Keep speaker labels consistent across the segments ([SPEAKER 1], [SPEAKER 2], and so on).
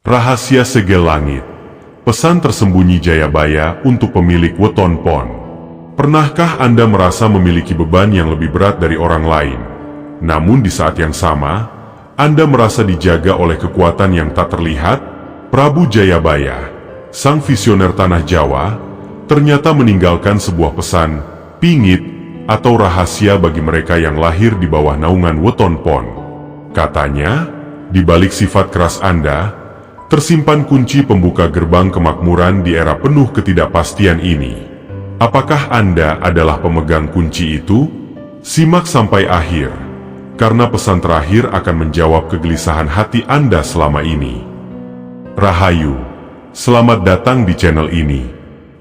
[SPEAKER 1] Rahasia Segel Langit. Pesan tersembunyi Jayabaya untuk pemilik Weton Pon. Pernahkah Anda merasa memiliki beban yang lebih berat dari orang lain? Namun di saat yang sama, Anda merasa dijaga oleh kekuatan yang tak terlihat? Prabu Jayabaya, sang visioner tanah Jawa, ternyata meninggalkan sebuah pesan, pingit, atau rahasia bagi mereka yang lahir di bawah naungan Weton Pon. Katanya, di balik sifat keras Anda, tersimpan kunci pembuka gerbang kemakmuran di era penuh ketidakpastian ini. Apakah Anda adalah pemegang kunci itu? Simak sampai akhir, karena pesan terakhir akan menjawab kegelisahan hati Anda selama ini. Rahayu, selamat datang di channel ini,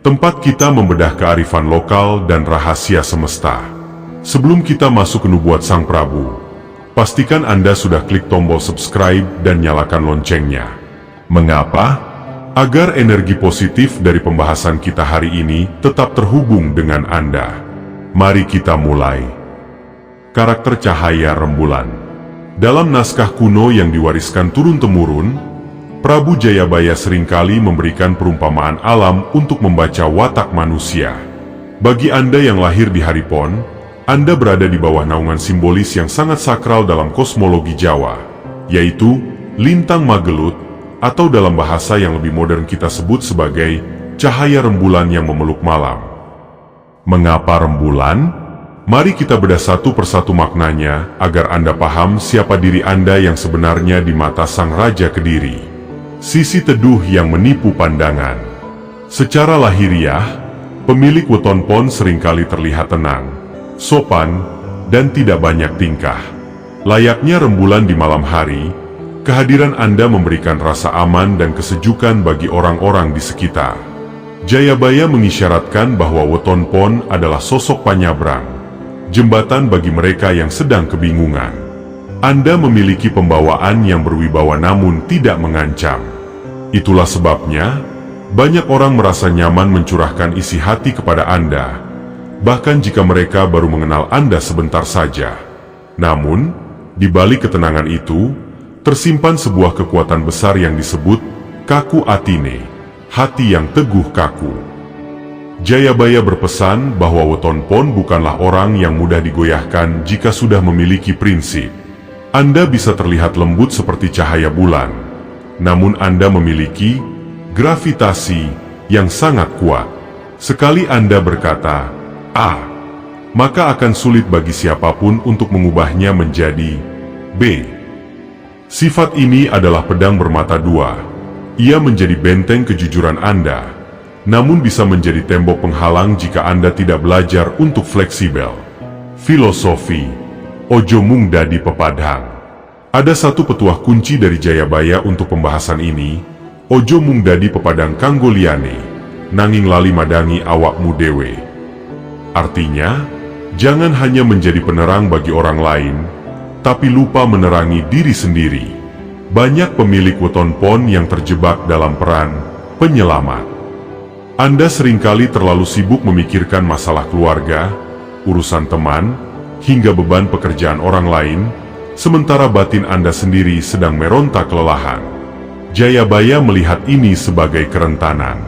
[SPEAKER 1] tempat kita membedah kearifan lokal dan rahasia semesta. Sebelum kita masuk ke nubuat Sang Prabu, pastikan Anda sudah klik tombol subscribe dan nyalakan loncengnya. Mengapa? Agar energi positif dari pembahasan kita hari ini tetap terhubung dengan Anda. Mari kita mulai. Karakter cahaya rembulan. Dalam naskah kuno yang diwariskan turun-temurun, Prabu Jayabaya seringkali memberikan perumpamaan alam untuk membaca watak manusia. Bagi Anda yang lahir di hari Pon, Anda berada di bawah naungan simbolis yang sangat sakral dalam kosmologi Jawa, yaitu lintang Magelut, atau dalam bahasa yang lebih modern kita sebut sebagai cahaya rembulan yang memeluk malam. Mengapa rembulan? Mari kita bedah satu persatu maknanya agar Anda paham siapa diri Anda yang sebenarnya di mata Sang Raja Kediri. Sisi teduh yang menipu pandangan. Secara lahiriah, pemilik Weton Pon seringkali terlihat tenang, sopan, dan tidak banyak tingkah. Layaknya rembulan di malam hari, kehadiran Anda memberikan rasa aman dan kesejukan bagi orang-orang di sekitar. Jayabaya mengisyaratkan bahwa Weton Pon adalah sosok penyabrang, jembatan bagi mereka yang sedang kebingungan. Anda memiliki pembawaan yang berwibawa namun tidak mengancam. Itulah sebabnya, banyak orang merasa nyaman mencurahkan isi hati kepada Anda, bahkan jika mereka baru mengenal Anda sebentar saja. Namun, di balik ketenangan itu, tersimpan sebuah kekuatan besar yang disebut Kaku Atine, hati yang teguh kaku. Jayabaya berpesan bahwa Weton Pon bukanlah orang yang mudah digoyahkan jika sudah memiliki prinsip. Anda bisa terlihat lembut seperti cahaya bulan, namun Anda memiliki gravitasi yang sangat kuat. Sekali Anda berkata, A, maka akan sulit bagi siapapun untuk mengubahnya menjadi B. Sifat ini adalah pedang bermata dua. Ia menjadi benteng kejujuran Anda, namun bisa menjadi tembok penghalang jika Anda tidak belajar untuk fleksibel. Filosofi, ojo mung dadi pepadhang. Ada satu petuah kunci dari Jayabaya untuk pembahasan ini, ojo mung dadi pepadhang kanggo liyane, nanging lali madangi awakmu dewe. Artinya, jangan hanya menjadi penerang bagi orang lain, tapi lupa menerangi diri sendiri. Banyak pemilik Weton Pon yang terjebak dalam peran penyelamat. Anda seringkali terlalu sibuk memikirkan masalah keluarga, urusan teman, hingga beban pekerjaan orang lain, sementara batin Anda sendiri sedang meronta kelelahan. Jayabaya melihat ini sebagai kerentanan.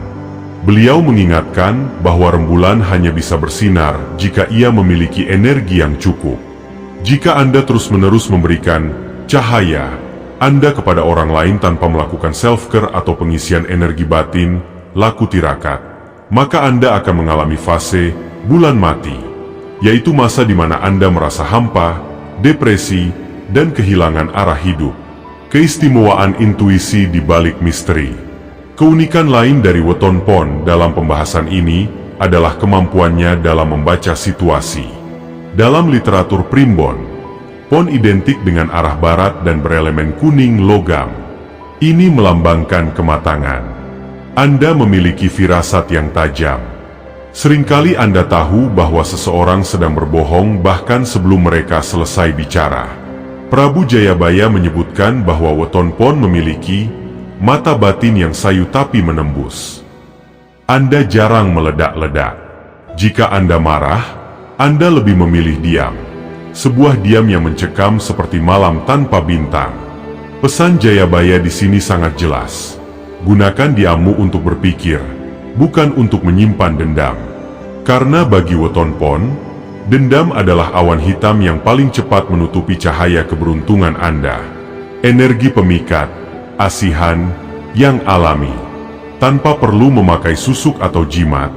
[SPEAKER 1] Beliau mengingatkan bahwa rembulan hanya bisa bersinar jika ia memiliki energi yang cukup. Jika Anda terus-menerus memberikan cahaya Anda kepada orang lain tanpa melakukan self-care atau pengisian energi batin, laku tirakat, maka Anda akan mengalami fase bulan mati, yaitu masa di mana Anda merasa hampa, depresi, dan kehilangan arah hidup. Keistimewaan intuisi di balik misteri. Keunikan lain dari Weton Pon dalam pembahasan ini adalah kemampuannya dalam membaca situasi. Dalam literatur primbon, Pon identik dengan arah barat dan berelemen kuning logam. Ini melambangkan kematangan. Anda memiliki firasat yang tajam. Seringkali Anda tahu bahwa seseorang sedang berbohong bahkan sebelum mereka selesai bicara. Prabu Jayabaya menyebutkan bahwa Weton Pon memiliki mata batin yang sayu tapi menembus. Anda jarang meledak-ledak. Jika Anda marah, Anda lebih memilih diam. Sebuah diam yang mencekam seperti malam tanpa bintang. Pesan Jayabaya di sini sangat jelas. Gunakan diammu untuk berpikir, bukan untuk menyimpan dendam. Karena bagi Weton Pon, dendam adalah awan hitam yang paling cepat menutupi cahaya keberuntungan Anda. Energi pemikat, asihan, yang alami. Tanpa perlu memakai susuk atau jimat,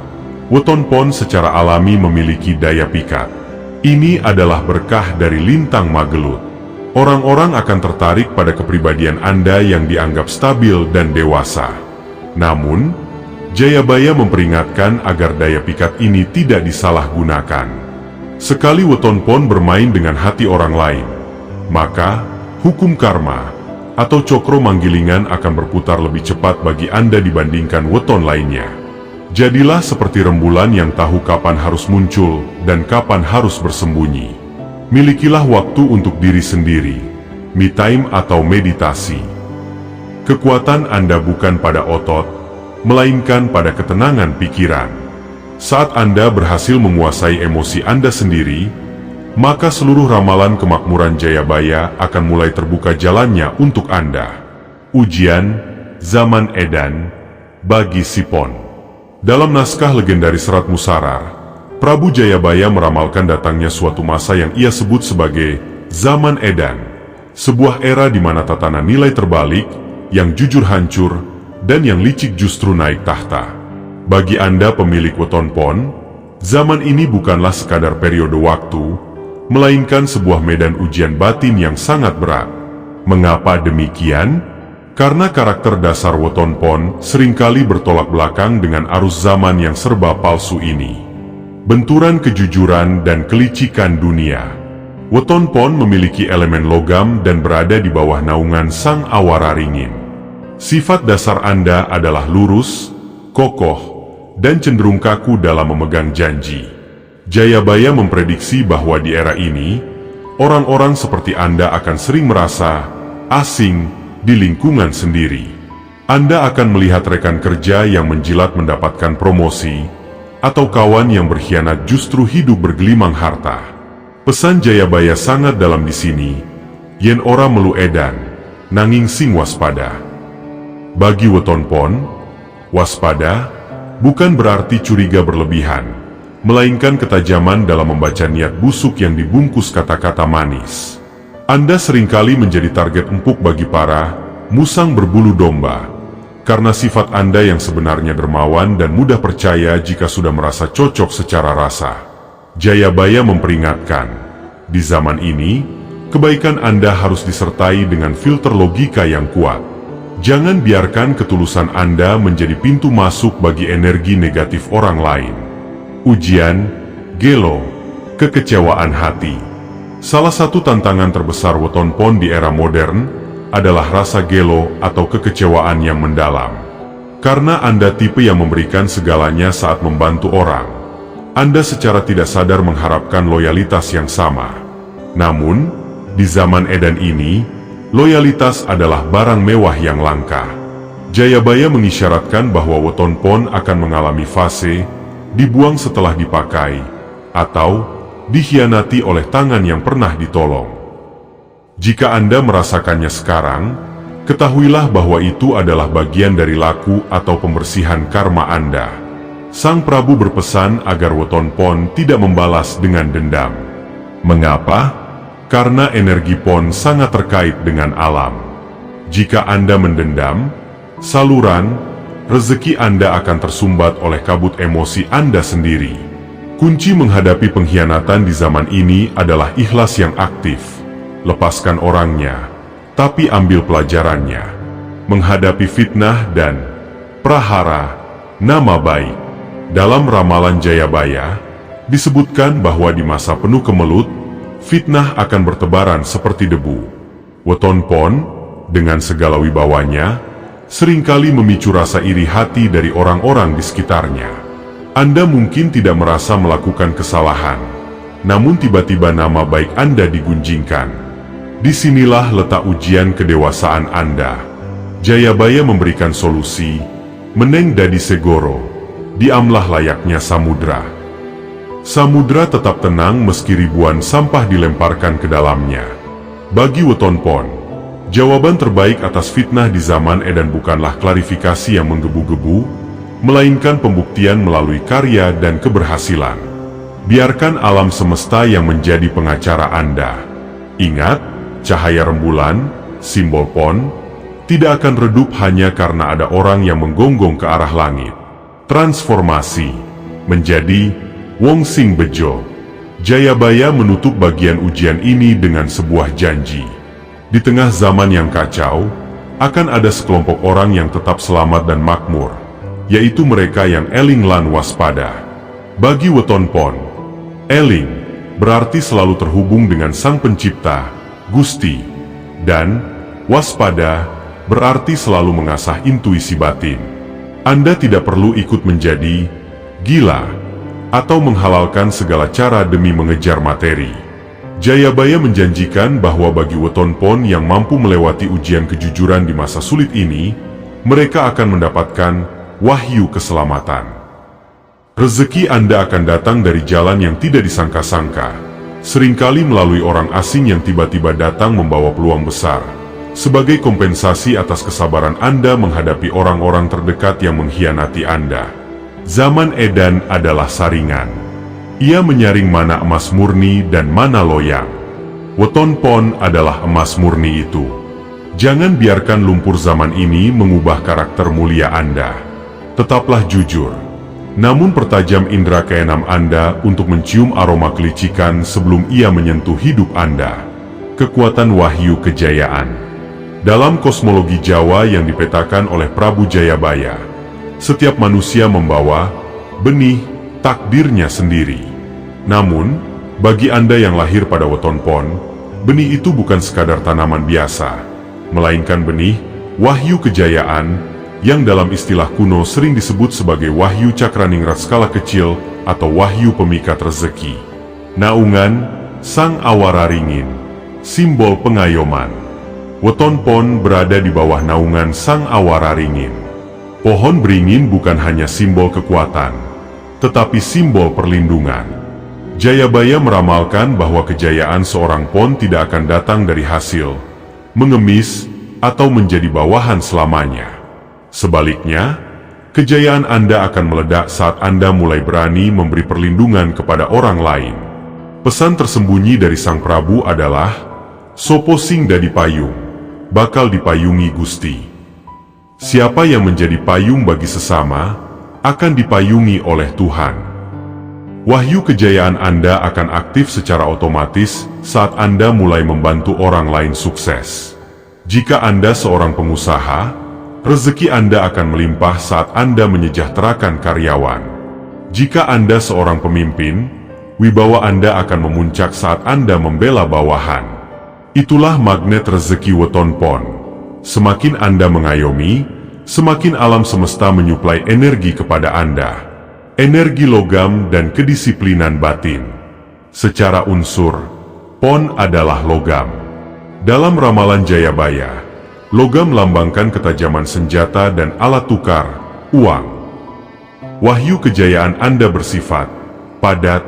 [SPEAKER 1] Weton Pon secara alami memiliki daya pikat. Ini adalah berkah dari lintang Magelut. Orang-orang akan tertarik pada kepribadian Anda yang dianggap stabil dan dewasa. Namun, Jayabaya memperingatkan agar daya pikat ini tidak disalahgunakan. Sekali Weton Pon bermain dengan hati orang lain, maka hukum karma atau cokro manggilingan akan berputar lebih cepat bagi Anda dibandingkan weton lainnya. Jadilah seperti rembulan yang tahu kapan harus muncul dan kapan harus bersembunyi. Milikilah waktu untuk diri sendiri, me time atau meditasi. Kekuatan Anda bukan pada otot, melainkan pada ketenangan pikiran. Saat Anda berhasil menguasai emosi Anda sendiri, maka seluruh ramalan kemakmuran Jayabaya akan mulai terbuka jalannya untuk Anda. Ujian Zaman Edan bagi Sipon. Dalam naskah legendaris Serat Musarar, Prabu Jayabaya meramalkan datangnya suatu masa yang ia sebut sebagai Zaman Edan, sebuah era di mana tatanan nilai terbalik, yang jujur hancur, dan yang licik justru naik tahta. Bagi Anda pemilik Weton Pon, zaman ini bukanlah sekadar periode waktu, melainkan sebuah medan ujian batin yang sangat berat. Mengapa demikian? Karena karakter dasar Weton Pon seringkali bertolak belakang dengan arus zaman yang serba palsu ini. Benturan kejujuran dan kelicikan dunia. Weton Pon memiliki elemen logam dan berada di bawah naungan Sang Awararingin. Sifat dasar Anda adalah lurus, kokoh, dan cenderung kaku dalam memegang janji. Jayabaya memprediksi bahwa di era ini, orang-orang seperti Anda akan sering merasa asing di lingkungan sendiri. Anda akan melihat rekan kerja yang menjilat mendapatkan promosi, atau kawan yang berkhianat justru hidup bergelimang harta. Pesan Jayabaya sangat dalam di sini. Yen ora melu edan, nanging sing waspada. Bagi Weton Pon, waspada bukan berarti curiga berlebihan, melainkan ketajaman dalam membaca niat busuk yang dibungkus kata-kata manis. Anda seringkali menjadi target empuk bagi para musang berbulu domba, karena sifat Anda yang sebenarnya dermawan dan mudah percaya jika sudah merasa cocok secara rasa. Jayabaya memperingatkan, di zaman ini, kebaikan Anda harus disertai dengan filter logika yang kuat. Jangan biarkan ketulusan Anda menjadi pintu masuk bagi energi negatif orang lain. Ujian, gelo, kekecewaan hati. Salah satu tantangan terbesar Weton Pon di era modern adalah rasa gelo atau kekecewaan yang mendalam. Karena Anda tipe yang memberikan segalanya saat membantu orang, Anda secara tidak sadar mengharapkan loyalitas yang sama. Namun, di zaman edan ini, loyalitas adalah barang mewah yang langka. Jayabaya mengisyaratkan bahwa Weton Pon akan mengalami fase dibuang setelah dipakai, atau dikhianati oleh tangan yang pernah ditolong. Jika Anda merasakannya sekarang, ketahuilah bahwa itu adalah bagian dari laku atau pembersihan karma Anda. Sang Prabu berpesan agar Weton Pon tidak membalas dengan dendam. Mengapa? Karena energi Pon sangat terkait dengan alam. Jika Anda mendendam, saluran rezeki Anda akan tersumbat oleh kabut emosi Anda sendiri. Kunci menghadapi pengkhianatan di zaman ini adalah ikhlas yang aktif. Lepaskan orangnya, tapi ambil pelajarannya. Menghadapi fitnah dan prahara, nama baik. Dalam ramalan Jayabaya, disebutkan bahwa di masa penuh kemelut, fitnah akan bertebaran seperti debu. Weton Pon, dengan segala wibawanya, seringkali memicu rasa iri hati dari orang-orang di sekitarnya. Anda mungkin tidak merasa melakukan kesalahan, namun tiba-tiba nama baik Anda digunjingkan. Disinilah letak ujian kedewasaan Anda. Jayabaya memberikan solusi, meneng dadi segoro, diamlah layaknya samudra. Samudra tetap tenang meski ribuan sampah dilemparkan ke dalamnya. Bagi Weton Pon, Jawaban terbaik atas fitnah di zaman Edan bukanlah klarifikasi yang menggebu-gebu, melainkan pembuktian melalui karya dan keberhasilan. Biarkan alam semesta yang menjadi pengacara Anda. Ingat, cahaya rembulan, simbol PON, tidak akan redup hanya karena ada orang yang menggonggong ke arah langit. Transformasi menjadi Wong Sing Bejo. Jayabaya menutup bagian ujian ini dengan sebuah janji. Di tengah zaman yang kacau, akan ada sekelompok orang yang tetap selamat dan makmur, yaitu mereka yang eling lan waspada. Bagi weton PON, eling berarti selalu terhubung dengan Sang Pencipta, Gusti, dan waspada berarti selalu mengasah intuisi batin. Anda tidak perlu ikut menjadi gila atau menghalalkan segala cara demi mengejar materi. Jayabaya menjanjikan bahwa bagi weton PON yang mampu melewati ujian kejujuran di masa sulit ini, mereka akan mendapatkan wahyu keselamatan. Rezeki Anda akan datang dari jalan yang tidak disangka-sangka, seringkali melalui orang asing yang tiba-tiba datang membawa peluang besar, sebagai kompensasi atas kesabaran Anda menghadapi orang-orang terdekat yang mengkhianati Anda. Zaman Edan adalah saringan. Ia menyaring mana emas murni dan mana loyang. Weton PON adalah emas murni itu. Jangan biarkan lumpur zaman ini mengubah karakter mulia Anda. Tetaplah jujur, namun pertajam indera keenam Anda untuk mencium aroma kelicikan sebelum ia menyentuh hidup Anda. Kekuatan wahyu kejayaan. Dalam kosmologi Jawa yang dipetakan oleh Prabu Jayabaya, setiap manusia membawa benih takdirnya sendiri. Namun, bagi Anda yang lahir pada weton PON, benih itu bukan sekadar tanaman biasa, melainkan benih wahyu kejayaan yang dalam istilah kuno sering disebut sebagai wahyu cakraningrat skala kecil atau wahyu pemikat rezeki. Naungan Sang Awararingin, simbol pengayoman. Weton PON berada di bawah naungan Sang Awararingin. Pohon beringin bukan hanya simbol kekuatan, tetapi simbol perlindungan. Jayabaya meramalkan bahwa kejayaan seorang PON tidak akan datang dari hasil mengemis atau menjadi bawahan selamanya. Sebaliknya, kejayaan Anda akan meledak saat Anda mulai berani memberi perlindungan kepada orang lain. Pesan tersembunyi dari Sang Prabu adalah, sopo sing dadi payung, bakal dipayungi Gusti. Siapa yang menjadi payung bagi sesama, akan dipayungi oleh Tuhan. Wahyu kejayaan Anda akan aktif secara otomatis saat Anda mulai membantu orang lain sukses. Jika Anda seorang pengusaha, rezeki Anda akan melimpah saat Anda menyejahterakan karyawan. Jika Anda seorang pemimpin, wibawa Anda akan memuncak saat Anda membela bawahan. Itulah magnet rezeki weton PON. Semakin Anda mengayomi, semakin alam semesta menyuplai energi kepada Anda. Energi logam dan kedisiplinan batin. Secara unsur, PON adalah logam. Dalam ramalan Jayabaya, logam melambangkan ketajaman senjata dan alat tukar, uang. Wahyu kejayaan Anda bersifat padat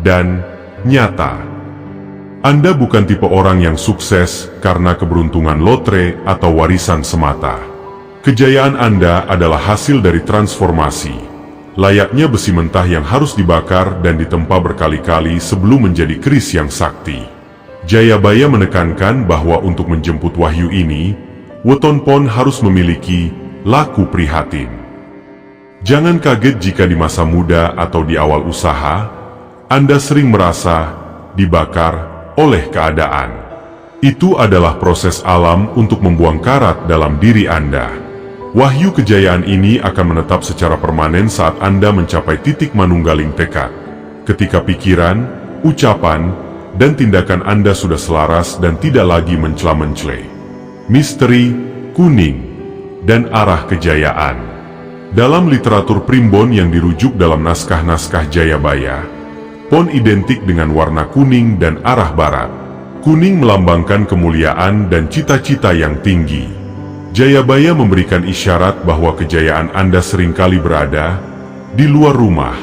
[SPEAKER 1] dan nyata. Anda bukan tipe orang yang sukses karena keberuntungan lotre atau warisan semata. Kejayaan Anda adalah hasil dari transformasi, layaknya besi mentah yang harus dibakar dan ditempa berkali-kali sebelum menjadi keris yang sakti. Jayabaya menekankan bahwa untuk menjemput wahyu ini, weton PON harus memiliki laku prihatin. Jangan kaget jika di masa muda atau di awal usaha, Anda sering merasa dibakar oleh keadaan. Itu adalah proses alam untuk membuang karat dalam diri Anda. Wahyu kejayaan ini akan menetap secara permanen saat Anda mencapai titik manunggaling tekad. Ketika pikiran, ucapan, dan tindakan Anda sudah selaras dan tidak lagi mencela-mencela. Misteri, kuning, dan arah kejayaan. Dalam literatur primbon yang dirujuk dalam naskah-naskah Jayabaya, PON identik dengan warna kuning dan arah barat. Kuning melambangkan kemuliaan dan cita-cita yang tinggi. Jayabaya memberikan isyarat bahwa kejayaan Anda seringkali berada di luar rumah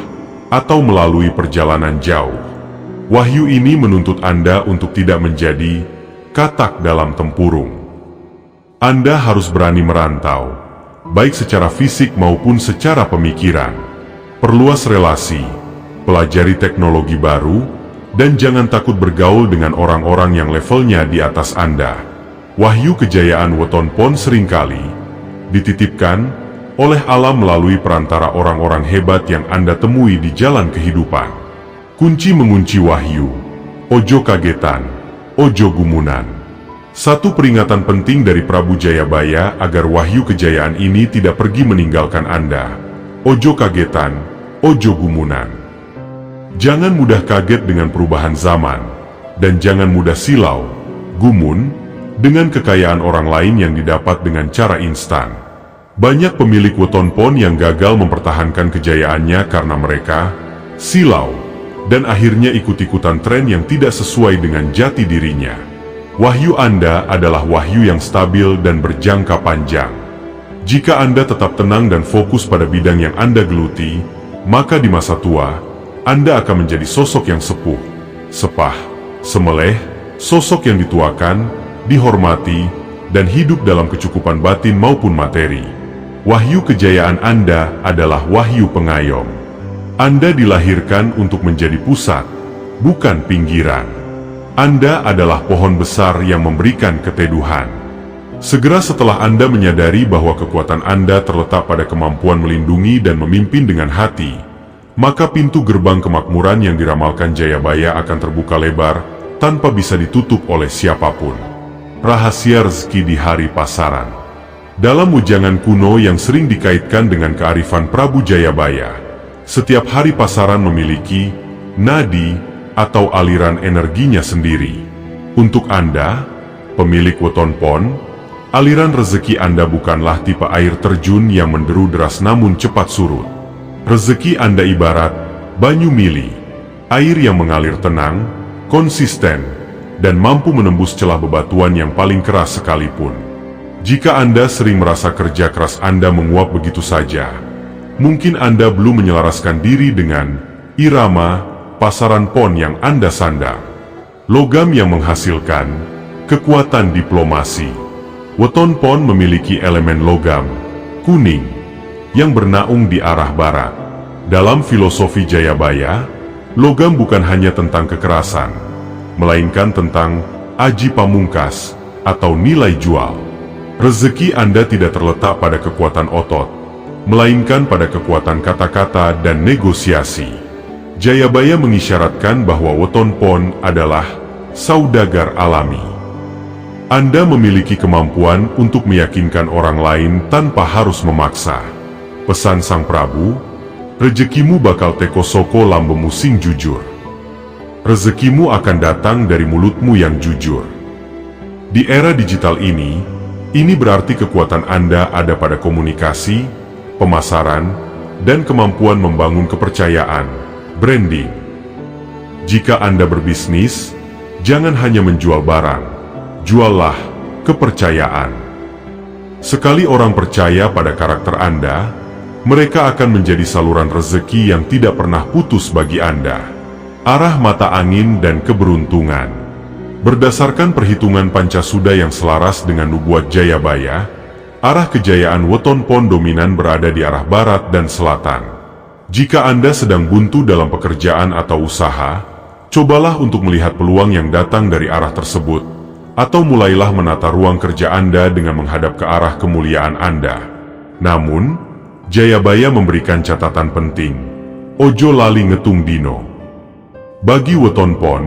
[SPEAKER 1] atau melalui perjalanan jauh. Wahyu ini menuntut Anda untuk tidak menjadi katak dalam tempurung. Anda harus berani merantau, baik secara fisik maupun secara pemikiran. Perluas relasi, pelajari teknologi baru, dan jangan takut bergaul dengan orang-orang yang levelnya di atas Anda. Wahyu kejayaan weton pon seringkali dititipkan oleh alam melalui perantara orang-orang hebat yang Anda temui di jalan kehidupan. Kunci mengunci wahyu: ojo kagetan, ojo gumunan. Satu peringatan penting dari Prabu Jayabaya agar wahyu kejayaan ini tidak pergi meninggalkan Anda: ojo kagetan, ojo gumunan. Jangan mudah kaget dengan perubahan zaman, dan jangan mudah silau, gumun, dengan kekayaan orang lain yang didapat dengan cara instan. Banyak pemilik weton pon yang gagal mempertahankan kejayaannya karena mereka silau, dan akhirnya ikut-ikutan tren yang tidak sesuai dengan jati dirinya. Wahyu Anda adalah wahyu yang stabil dan berjangka panjang. Jika Anda tetap tenang dan fokus pada bidang yang Anda geluti, maka di masa tua, Anda akan menjadi sosok yang sepuh, sepah, semeleh, sosok yang dituakan, dihormati, dan hidup dalam kecukupan batin maupun materi. Wahyu kejayaan Anda adalah wahyu pengayom. Anda dilahirkan untuk menjadi pusat, bukan pinggiran. Anda adalah pohon besar yang memberikan keteduhan. Segera setelah Anda menyadari bahwa kekuatan Anda terletak pada kemampuan melindungi dan memimpin dengan hati, maka pintu gerbang kemakmuran yang diramalkan Jayabaya akan terbuka lebar, tanpa bisa ditutup oleh siapapun. Rahasia rezeki di hari pasaran. Dalam ujangan kuno yang sering dikaitkan dengan kearifan Prabu Jayabaya, setiap hari pasaran memiliki nadi atau aliran energinya sendiri. Untuk Anda, pemilik weton pon, aliran rezeki Anda bukanlah tipe air terjun yang menderu deras namun cepat surut. Rezeki Anda ibarat banyu mili, air yang mengalir tenang, konsisten, dan mampu menembus celah bebatuan yang paling keras sekalipun. Jika Anda sering merasa kerja keras Anda menguap begitu saja, mungkin Anda belum menyelaraskan diri dengan irama pasaran pon yang Anda sandang. Logam yang menghasilkan kekuatan diplomasi. Weton pon memiliki elemen logam kuning yang bernaung di arah barat. Dalam filosofi Jayabaya, logam bukan hanya tentang kekerasan, melainkan tentang aji pamungkas atau nilai jual. Rezeki Anda tidak terletak pada kekuatan otot, melainkan pada kekuatan kata-kata dan negosiasi. Jayabaya mengisyaratkan bahwa weton pon adalah saudagar alami. Anda memiliki kemampuan untuk meyakinkan orang lain tanpa harus memaksa. Pesan Sang Prabu, rezekimu bakal teko soko lambemu sing jujur. Rezekimu akan datang dari mulutmu yang jujur. Di era digital ini berarti kekuatan Anda ada pada komunikasi, pemasaran, dan kemampuan membangun kepercayaan. Branding. Jika Anda berbisnis, jangan hanya menjual barang, juallah kepercayaan. Sekali orang percaya pada karakter Anda, mereka akan menjadi saluran rezeki yang tidak pernah putus bagi Anda. Arah mata angin dan keberuntungan. Berdasarkan perhitungan Pancasuda yang selaras dengan nubuat Jayabaya, arah kejayaan weton pon dominan berada di arah barat dan selatan. Jika Anda sedang buntu dalam pekerjaan atau usaha, cobalah untuk melihat peluang yang datang dari arah tersebut, atau mulailah menata ruang kerja Anda dengan menghadap ke arah kemuliaan Anda. Namun, Jayabaya memberikan catatan penting: ojo lali ngetung dino. Bagi weton pon,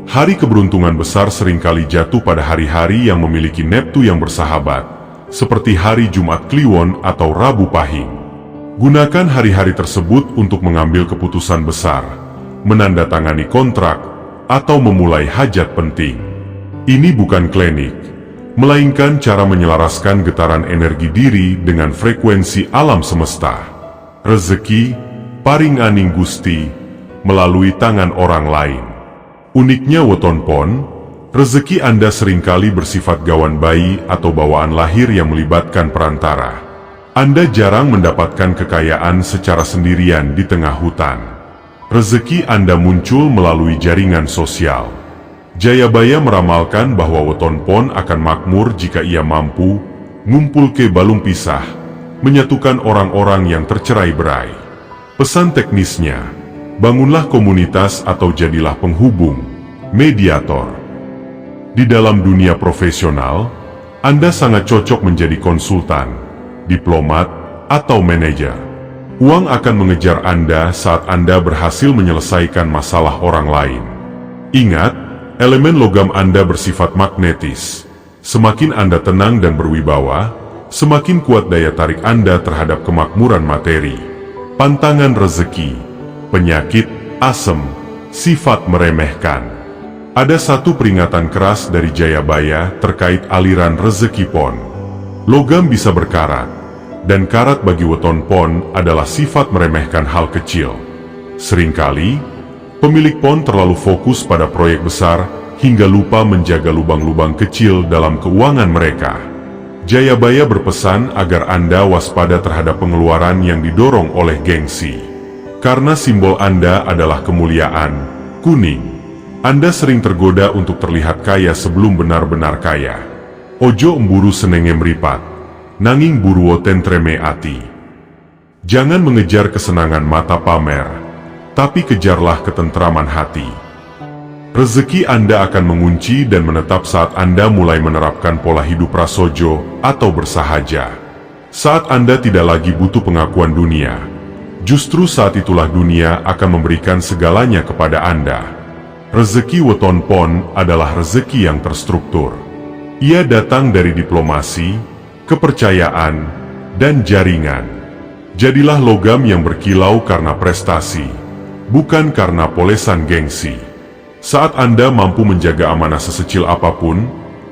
[SPEAKER 1] hari keberuntungan besar seringkali jatuh pada hari-hari yang memiliki Neptu yang bersahabat, seperti hari Jumat Kliwon atau Rabu Pahing. Gunakan hari-hari tersebut untuk mengambil keputusan besar, menandatangani kontrak, atau memulai hajat penting. Ini bukan klinik, melainkan cara menyelaraskan getaran energi diri dengan frekuensi alam semesta. Rezeki, paring aning Gusti, melalui tangan orang lain. Uniknya weton pon, rezeki Anda seringkali bersifat gawan bayi atau bawaan lahir yang melibatkan perantara. Anda jarang mendapatkan kekayaan secara sendirian di tengah hutan. Rezeki Anda muncul melalui jaringan sosial. Jayabaya meramalkan bahwa weton pon akan makmur jika ia mampu ngumpul ke balung pisah, menyatukan orang-orang yang tercerai-berai. Pesan teknisnya, bangunlah komunitas atau jadilah penghubung, mediator. Di dalam dunia profesional, Anda sangat cocok menjadi konsultan, diplomat, atau manajer. Uang akan mengejar Anda saat Anda berhasil menyelesaikan masalah orang lain. Ingat, elemen logam Anda bersifat magnetis. Semakin Anda tenang dan berwibawa, semakin kuat daya tarik Anda terhadap kemakmuran materi. Pantangan rezeki, penyakit, asem, sifat meremehkan. Ada satu peringatan keras dari Jayabaya terkait aliran rezeki Pon. Logam bisa berkarat, dan karat bagi weton Pon adalah sifat meremehkan hal kecil. Seringkali, pemilik Pon terlalu fokus pada proyek besar hingga lupa menjaga lubang-lubang kecil dalam keuangan mereka. Jayabaya berpesan agar Anda waspada terhadap pengeluaran yang didorong oleh gengsi. Karena simbol Anda adalah kemuliaan, kuning. Anda sering tergoda untuk terlihat kaya sebelum benar-benar kaya. Ojo emburu senenge mripat, nanging buruo tentreme ati. Jangan mengejar kesenangan mata pamer, tapi kejarlah ketentraman hati. Rezeki Anda akan mengunci dan menetap saat Anda mulai menerapkan pola hidup prasojo atau bersahaja. Saat Anda tidak lagi butuh pengakuan dunia, justru saat itulah dunia akan memberikan segalanya kepada Anda. Rezeki weton Pon adalah rezeki yang terstruktur. Ia datang dari diplomasi, kepercayaan, dan jaringan. Jadilah logam yang berkilau karena prestasi, bukan karena polesan gengsi. Saat Anda mampu menjaga amanah sesekecil apapun,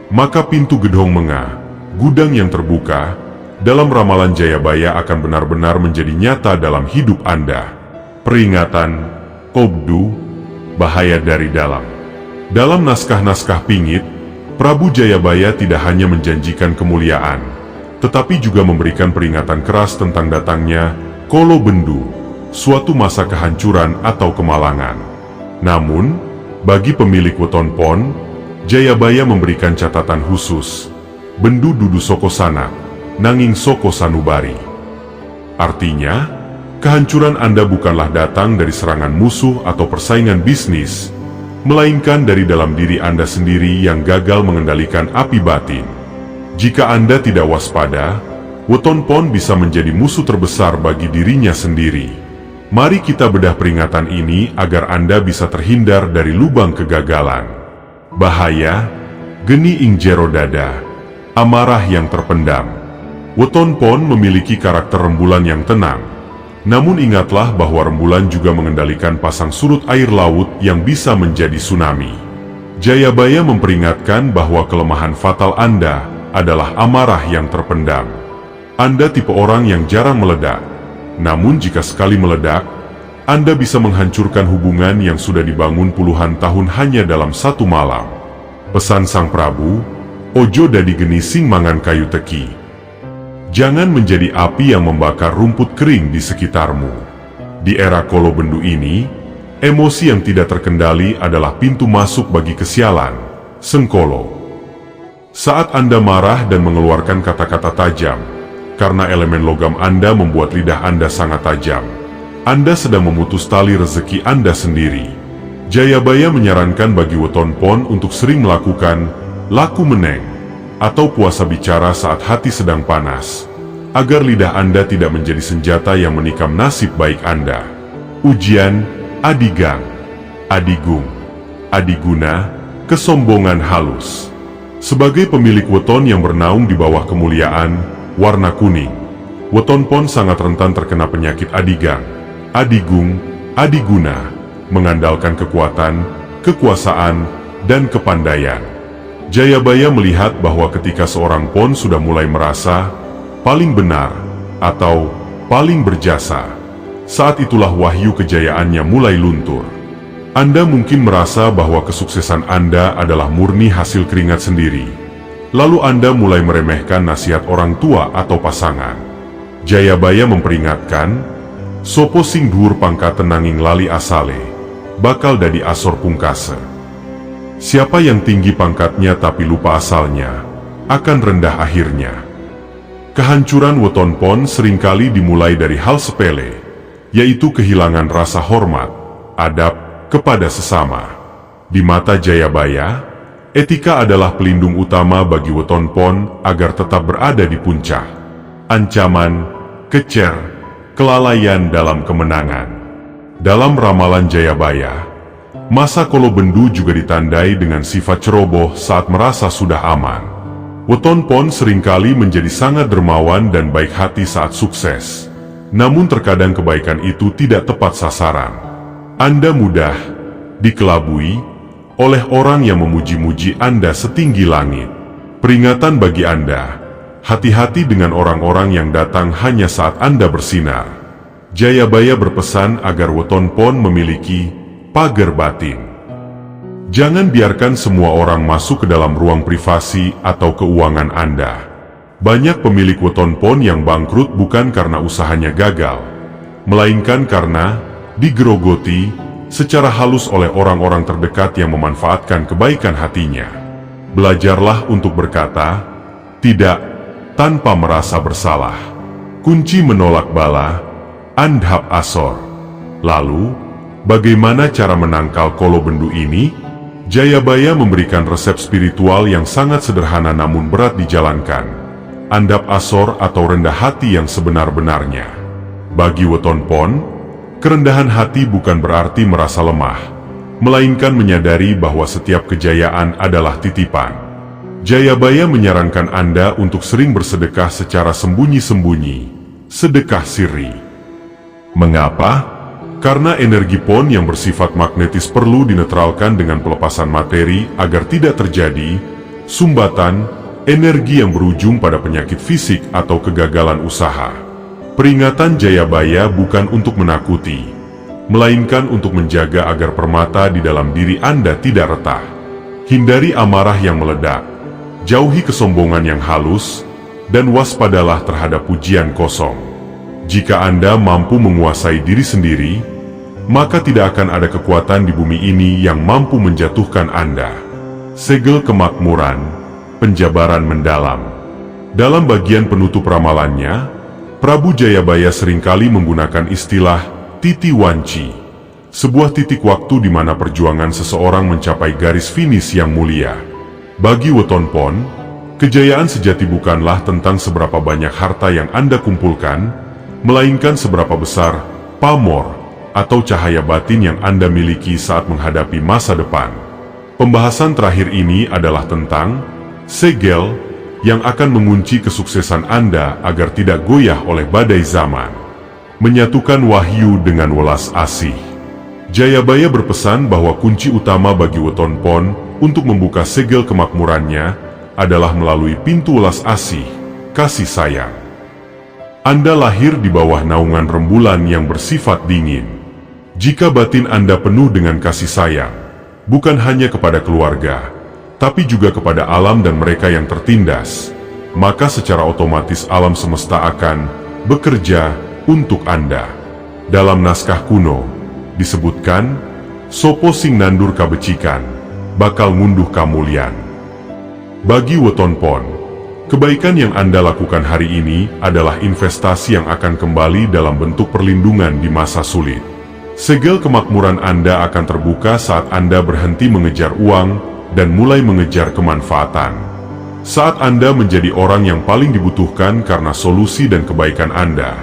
[SPEAKER 1] maka pintu gedhong menga, gudang yang terbuka, dalam ramalan Jayabaya akan benar-benar menjadi nyata dalam hidup Anda. Peringatan, Kobdu, bahaya dari dalam. Dalam naskah-naskah pingit, Prabu Jayabaya tidak hanya menjanjikan kemuliaan, tetapi juga memberikan peringatan keras tentang datangnya Kolo Bendu, suatu masa kehancuran atau kemalangan. Namun, bagi pemilik weton Pon, Jayabaya memberikan catatan khusus. Bendu dudu soko sana, nanging soko sanubari. Artinya, kehancuran Anda bukanlah datang dari serangan musuh atau persaingan bisnis, melainkan dari dalam diri Anda sendiri yang gagal mengendalikan api batin. Jika Anda tidak waspada, weton Pon bisa menjadi musuh terbesar bagi dirinya sendiri. Mari kita bedah peringatan ini agar Anda bisa terhindar dari lubang kegagalan. Bahaya, geni ing jero dada, amarah yang terpendam. Weton Pon memiliki karakter rembulan yang tenang. Namun ingatlah bahwa rembulan juga mengendalikan pasang surut air laut yang bisa menjadi tsunami. Jayabaya memperingatkan bahwa kelemahan fatal Anda adalah amarah yang terpendam. Anda tipe orang yang jarang meledak. Namun jika sekali meledak, Anda bisa menghancurkan hubungan yang sudah dibangun puluhan tahun hanya dalam satu malam. Pesan Sang Prabu, ojo dadi geni sing mangan kayu teki. Jangan menjadi api yang membakar rumput kering di sekitarmu. Di era Kolo Bendu ini, emosi yang tidak terkendali adalah pintu masuk bagi kesialan, Sengkolo. Saat Anda marah dan mengeluarkan kata-kata tajam, karena elemen logam Anda membuat lidah Anda sangat tajam, Anda sedang memutus tali rezeki Anda sendiri. Jayabaya menyarankan bagi weton Pon untuk sering melakukan laku meneng atau puasa bicara saat hati sedang panas, agar lidah Anda tidak menjadi senjata yang menikam nasib baik Anda. Ujian, adigang, adigung, adiguna, kesombongan halus. Sebagai pemilik weton yang bernaung di bawah kemuliaan warna kuning, weton Pon sangat rentan terkena penyakit adigang, adigung, adiguna, mengandalkan kekuatan, kekuasaan, dan kepandaian. Jayabaya melihat bahwa ketika seorang Pon sudah mulai merasa paling benar atau paling berjasa, saat itulah wahyu kejayaannya mulai luntur. Anda mungkin merasa bahwa kesuksesan Anda adalah murni hasil keringat sendiri. Lalu Anda mulai meremehkan nasihat orang tua atau pasangan. Jayabaya memperingatkan, sopo sing dhuwur pangkaten nanging lali asale, bakal dadi asor pungkase. Siapa yang tinggi pangkatnya tapi lupa asalnya, akan rendah akhirnya. Kehancuran weton pon seringkali dimulai dari hal sepele, yaitu kehilangan rasa hormat, adab, kepada sesama. Di mata Jayabaya, etika adalah pelindung utama bagi weton pon agar tetap berada di puncak. Ancaman, kecer, kelalaian dalam kemenangan. Dalam ramalan Jayabaya, masa Kolobendu juga ditandai dengan sifat ceroboh saat merasa sudah aman. Weton pon seringkali menjadi sangat dermawan dan baik hati saat sukses. Namun terkadang kebaikan itu tidak tepat sasaran. Anda mudah dikelabui oleh orang yang memuji-muji Anda setinggi langit. Peringatan bagi Anda, hati-hati dengan orang-orang yang datang hanya saat Anda bersinar. Jayabaya berpesan agar weton pon memiliki pagar batin. Jangan biarkan semua orang masuk ke dalam ruang privasi atau keuangan Anda. Banyak pemilik weton pon yang bangkrut bukan karena usahanya gagal, melainkan karena digerogoti secara halus oleh orang-orang terdekat yang memanfaatkan kebaikan hatinya. Belajarlah untuk berkata tidak tanpa merasa bersalah. Kunci menolak bala, Andhap Asor. Lalu, bagaimana cara menangkal Kolobendu ini? Jayabaya memberikan resep spiritual yang sangat sederhana namun berat dijalankan. Andhap Asor atau rendah hati yang sebenar-benarnya. Bagi weton pon, kerendahan hati bukan berarti merasa lemah, melainkan menyadari bahwa setiap kejayaan adalah titipan. Jayabaya menyarankan Anda untuk sering bersedekah secara sembunyi-sembunyi, sedekah sirri. Mengapa? Karena energi pon yang bersifat magnetis perlu dinetralkan dengan pelepasan materi agar tidak terjadi sumbatan energi yang berujung pada penyakit fisik atau kegagalan usaha. Peringatan Jayabaya bukan untuk menakuti, melainkan untuk menjaga agar permata di dalam diri Anda tidak retak. Hindari amarah yang meledak, jauhi kesombongan yang halus, dan waspadalah terhadap pujian kosong. Jika Anda mampu menguasai diri sendiri, maka tidak akan ada kekuatan di bumi ini yang mampu menjatuhkan Anda. Segel kemakmuran, penjabaran mendalam. Dalam bagian penutup ramalannya, Prabu Jayabaya seringkali menggunakan istilah titi wanci, sebuah titik waktu di mana perjuangan seseorang mencapai garis finish yang mulia. Bagi weton pon, kejayaan sejati bukanlah tentang seberapa banyak harta yang Anda kumpulkan, melainkan seberapa besar pamor atau cahaya batin yang Anda miliki saat menghadapi masa depan. Pembahasan terakhir ini adalah tentang segel yang akan mengunci kesuksesan Anda agar tidak goyah oleh badai zaman. Menyatukan wahyu dengan welas asih. Jayabaya berpesan bahwa kunci utama bagi weton pon untuk membuka segel kemakmurannya adalah melalui pintu welas asih, kasih sayang. Anda lahir di bawah naungan rembulan yang bersifat dingin. Jika batin Anda penuh dengan kasih sayang, bukan hanya kepada keluarga, tapi juga kepada alam dan mereka yang tertindas, maka secara otomatis alam semesta akan bekerja untuk Anda. Dalam naskah kuno, disebutkan, Sopo sing nandur kabecikan, bakal ngunduh kamulyan. Bagi weton pon, kebaikan yang Anda lakukan hari ini adalah investasi yang akan kembali dalam bentuk perlindungan di masa sulit. Segel kemakmuran Anda akan terbuka saat Anda berhenti mengejar uang dan mulai mengejar kemanfaatan. Saat Anda menjadi orang yang paling dibutuhkan karena solusi dan kebaikan Anda,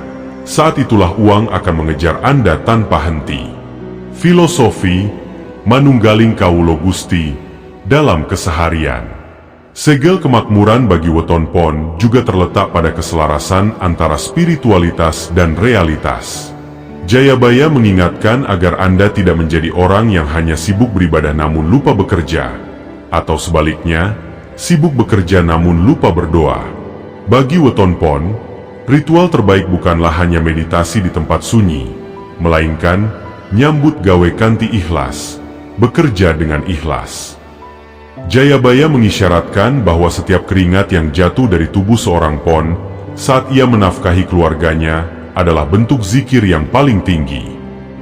[SPEAKER 1] saat itulah uang akan mengejar Anda tanpa henti. Filosofi manunggaling kawulo Gusti dalam keseharian. Segel kemakmuran bagi weton pon juga terletak pada keselarasan antara spiritualitas dan realitas. Jayabaya mengingatkan agar Anda tidak menjadi orang yang hanya sibuk beribadah namun lupa bekerja, atau sebaliknya, sibuk bekerja namun lupa berdoa. Bagi weton pon, ritual terbaik bukanlah hanya meditasi di tempat sunyi, melainkan nyambut gawe kanthi ikhlas, bekerja dengan ikhlas. Jayabaya mengisyaratkan bahwa setiap keringat yang jatuh dari tubuh seorang pon saat ia menafkahi keluarganya adalah bentuk zikir yang paling tinggi.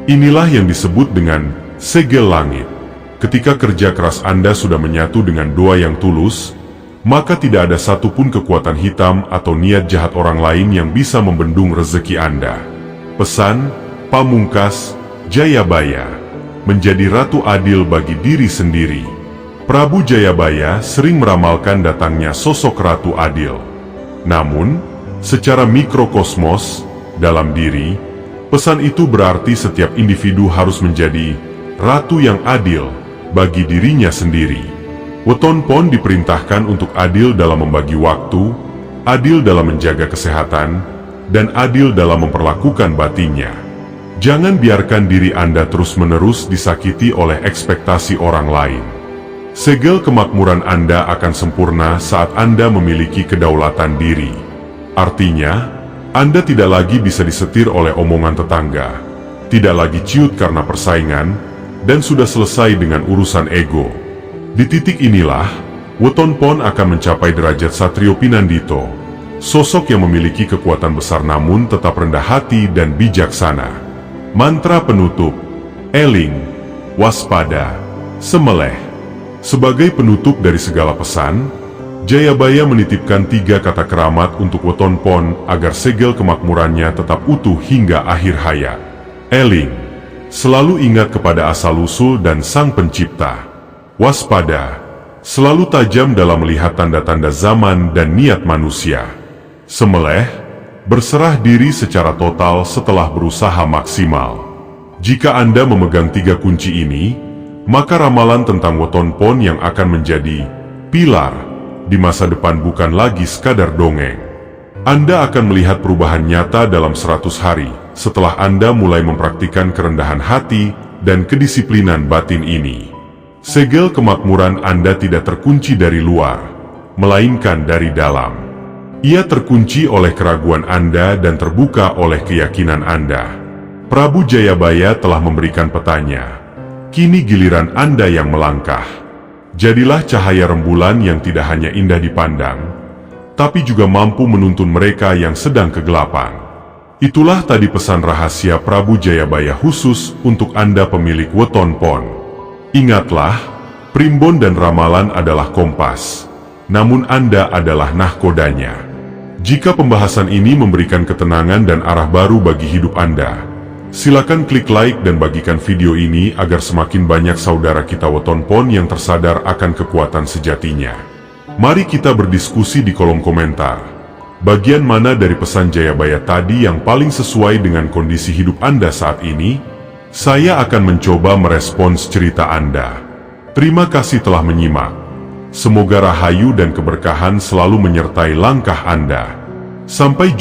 [SPEAKER 1] Inilah yang disebut dengan segel langit. Ketika kerja keras Anda sudah menyatu dengan doa yang tulus, maka tidak ada satupun kekuatan hitam atau niat jahat orang lain yang bisa membendung rezeki Anda. Pesan pamungkas Jayabaya: menjadi ratu adil bagi diri sendiri. Prabu Jayabaya sering meramalkan datangnya sosok ratu adil. Namun, secara mikrokosmos, dalam diri, pesan itu berarti setiap individu harus menjadi ratu yang adil bagi dirinya sendiri. Weton Pon diperintahkan untuk adil dalam membagi waktu, adil dalam menjaga kesehatan, dan adil dalam memperlakukan batinnya. Jangan biarkan diri Anda terus-menerus disakiti oleh ekspektasi orang lain. Segel kemakmuran Anda akan sempurna saat Anda memiliki kedaulatan diri. Artinya, Anda tidak lagi bisa disetir oleh omongan tetangga, tidak lagi ciut karena persaingan, dan sudah selesai dengan urusan ego. Di titik inilah, Weton Pon akan mencapai derajat Satrio Pinandito, sosok yang memiliki kekuatan besar namun tetap rendah hati dan bijaksana. Mantra penutup, eling, waspada, semeleh. Sebagai penutup dari segala pesan, Jayabaya menitipkan 3 kata keramat untuk Weton Pon agar segel kemakmurannya tetap utuh hingga akhir hayat. Eling, selalu ingat kepada asal-usul dan Sang Pencipta. Waspada, selalu tajam dalam melihat tanda-tanda zaman dan niat manusia. Semeleh, berserah diri secara total setelah berusaha maksimal. Jika Anda memegang 3 kunci ini, maka ramalan tentang Weton Pon yang akan menjadi pilar di masa depan bukan lagi sekadar dongeng. Anda akan melihat perubahan nyata dalam 100 hari setelah Anda mulai mempraktikkan kerendahan hati dan kedisiplinan batin ini. Segel kemakmuran Anda tidak terkunci dari luar, melainkan dari dalam. Ia terkunci oleh keraguan Anda dan terbuka oleh keyakinan Anda. Prabu Jayabaya telah memberikan petanya. Kini giliran Anda yang melangkah. Jadilah cahaya rembulan yang tidak hanya indah dipandang, tapi juga mampu menuntun mereka yang sedang kegelapan. Itulah tadi pesan rahasia Prabu Jayabaya khusus untuk Anda pemilik Weton Pon. Ingatlah, primbon dan ramalan adalah kompas, namun Anda adalah nahkodanya. Jika pembahasan ini memberikan ketenangan dan arah baru bagi hidup Anda, silakan klik like dan bagikan video ini agar semakin banyak saudara kita Weton Pon yang tersadar akan kekuatan sejatinya. Mari kita berdiskusi di kolom komentar. Bagian mana dari pesan Jayabaya tadi yang paling sesuai dengan kondisi hidup Anda saat ini? Saya akan mencoba merespons cerita Anda. Terima kasih telah menyimak. Semoga rahayu dan keberkahan selalu menyertai langkah Anda. Sampai jumpa.